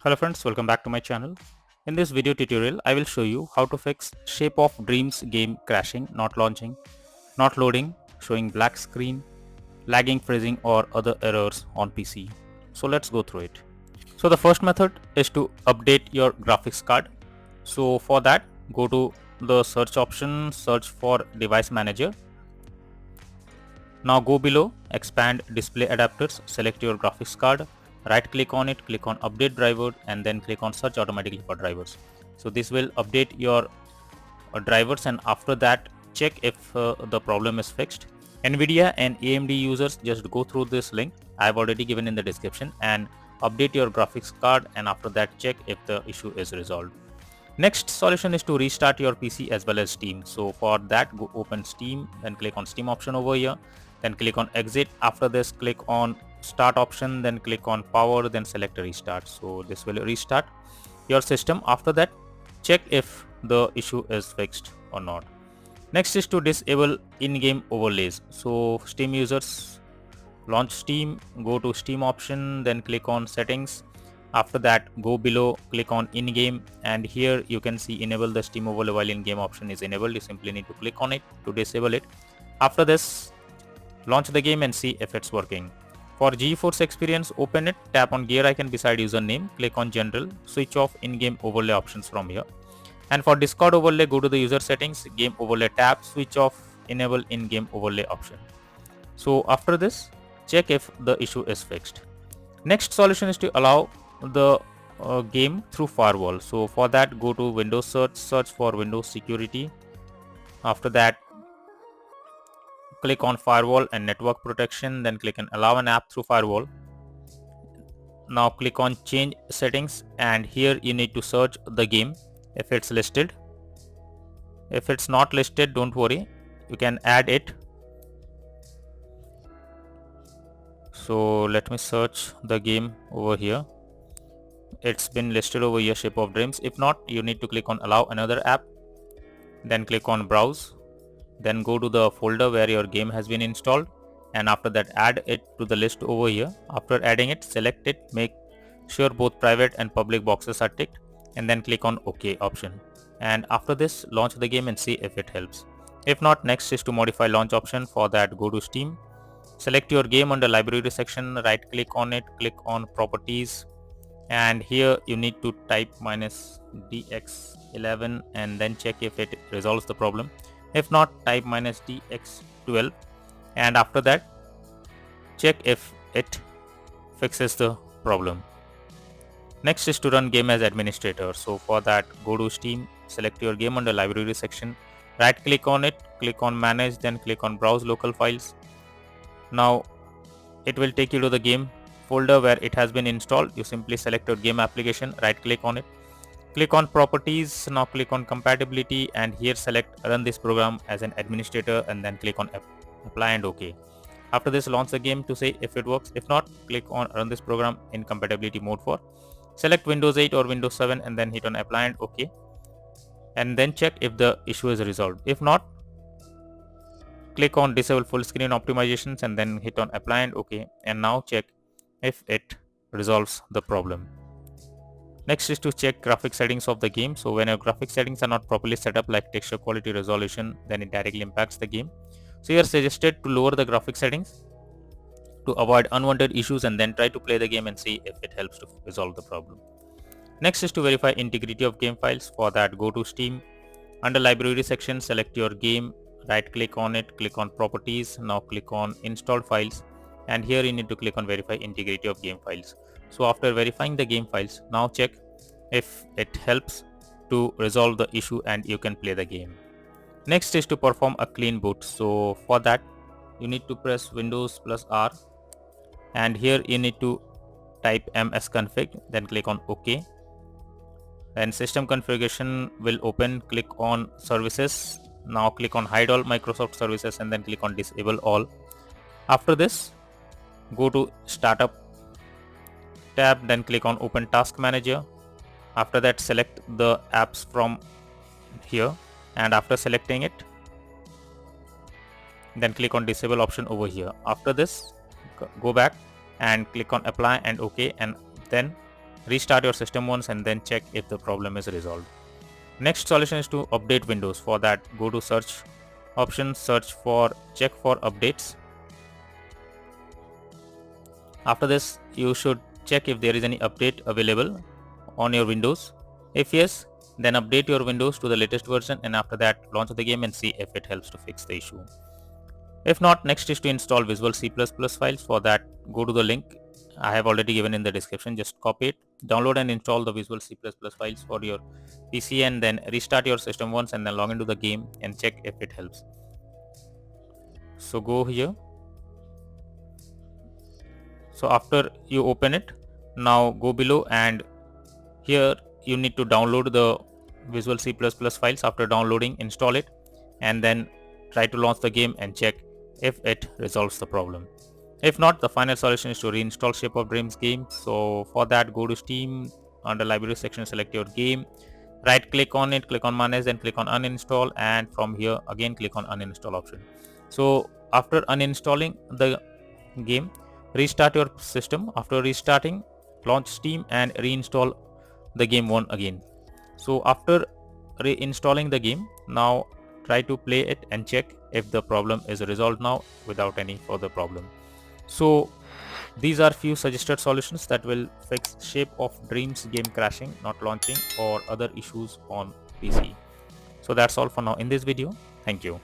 Hello friends, welcome back to my channel. In this video tutorial, I will show you how to fix Shape of Dreams game crashing, not launching, not loading, showing black screen, lagging, freezing or other errors on PC. So let's go through it. So the first method is to update your graphics card. So for that, go to the search option, search for device manager. Now go below, expand display adapters, select your graphics card, right click on it, click on update driver and then click on search automatically for drivers. So this will update your drivers and after that check if the problem is fixed. Nvidia and AMD users, just go through this link I have already given in the description and update your graphics card, and after that check if the issue is resolved. Next solution is to restart your PC as well as Steam. So for that, go open Steam, then click on Steam option over here, then click on exit. After this, click on start option, then click on power, then select restart. So this will restart your system. After that, check if the issue is fixed or not. Next is to disable in-game overlays. So Steam users, launch Steam, go to Steam option, then click on settings. After that, go below, click on in-game, and here you can see enable the Steam overlay while in-game option is enabled. You simply need to click on it to disable it. After this, launch the game and see if it's working. For GeForce Experience, open it, tap on gear icon beside username, click on general, switch off in-game overlay options from here. And for Discord overlay, go to the user settings, game overlay tab, switch off enable in-game overlay option. So after this, check if the issue is fixed. Next solution is to allow the game through firewall. So for that, go to Windows search, search for Windows security. After that, click on firewall and network protection, then click on allow an app through firewall. Now click on change settings and here you need to search the game if it's listed. If it's not listed, don't worry, you can add it. So let me search the game over here. It's been listed over here, Shape of Dreams. If not, you need to click on allow another app, then click on browse, then go to the folder where your game has been installed, and after that add it to the list over here. After adding it, select it, make sure both private and public boxes are ticked, and then click on OK option. And after this, launch the game and see if it helps. If not, next is to modify launch option. For that, go to Steam, select your game under library section, right click on it, click on properties, and here you need to type -dx11 and then check if it resolves the problem. If not, type -dx12 and after that check if it fixes the problem. Next is to run game as administrator. So for that, go to Steam, select your game under library section, right click on it, click on manage, then click on browse local files. Now it will take you to the game folder where it has been installed. You simply select your game application, right click on it, click on properties, now click on compatibility and here select run this program as an administrator and then click on apply and OK. After this, launch the game to say if it works. If not, click on run this program in compatibility mode for. Select Windows 8 or Windows 7 and then hit on apply and OK. And then check if the issue is resolved. If not, click on disable full screen optimizations and then hit on apply and OK. And now check if it resolves the problem. Next is to check graphic settings of the game. So when your graphic settings are not properly set up, like texture quality, resolution, then it directly impacts the game. So you are suggested to lower the graphic settings to avoid unwanted issues and then try to play the game and see if it helps to resolve the problem. Next is to verify integrity of game files. For that, go to Steam, under library section, select your game, right click on it, click on properties, now click on installed files and here you need to click on verify integrity of game files. So after verifying the game files, now check if it helps to resolve the issue and you can play the game. Next is to perform a clean boot. So for that, you need to press Windows plus R and here you need to type msconfig, then click on OK. Then system configuration will open, click on services, now click on hide all Microsoft services and then click on disable all. After this, go to startup tab, then click on open task manager. After that, select the apps from here and after selecting it, then click on disable option over here. After this, go back and click on apply and OK and then restart your system once and then check if the problem is resolved. Next solution is to update Windows. For that, go to search options, search for check for updates. After this, you should check if there is any update available on your Windows. If yes, then update your Windows to the latest version, and after that launch the game and see if it helps to fix the issue. If not, next is to install Visual C++ files. For that, go to the link I have already given in the description. Just copy it, download and install the Visual C++ files for your PC, and then restart your system once and then log into the game and check if it helps. So go here. So after you open it, now go below, and here you need to download the Visual C++ files. After downloading, install it and then try to launch the game and check if it resolves the problem. If not, the final solution is to reinstall Shape of Dreams game. So for that, go to Steam, under library section select your game, right click on it, click on manage, then click on uninstall, and from here again click on uninstall option. So after uninstalling the game, restart your system. After restarting, launch Steam and reinstall the game once again. So after reinstalling the game, now try to play it and check if the problem is resolved now without any further problem. So these are few suggested solutions that will fix Shape of Dreams game crashing, not launching, or other issues on PC. So that's all for now in this video. Thank you.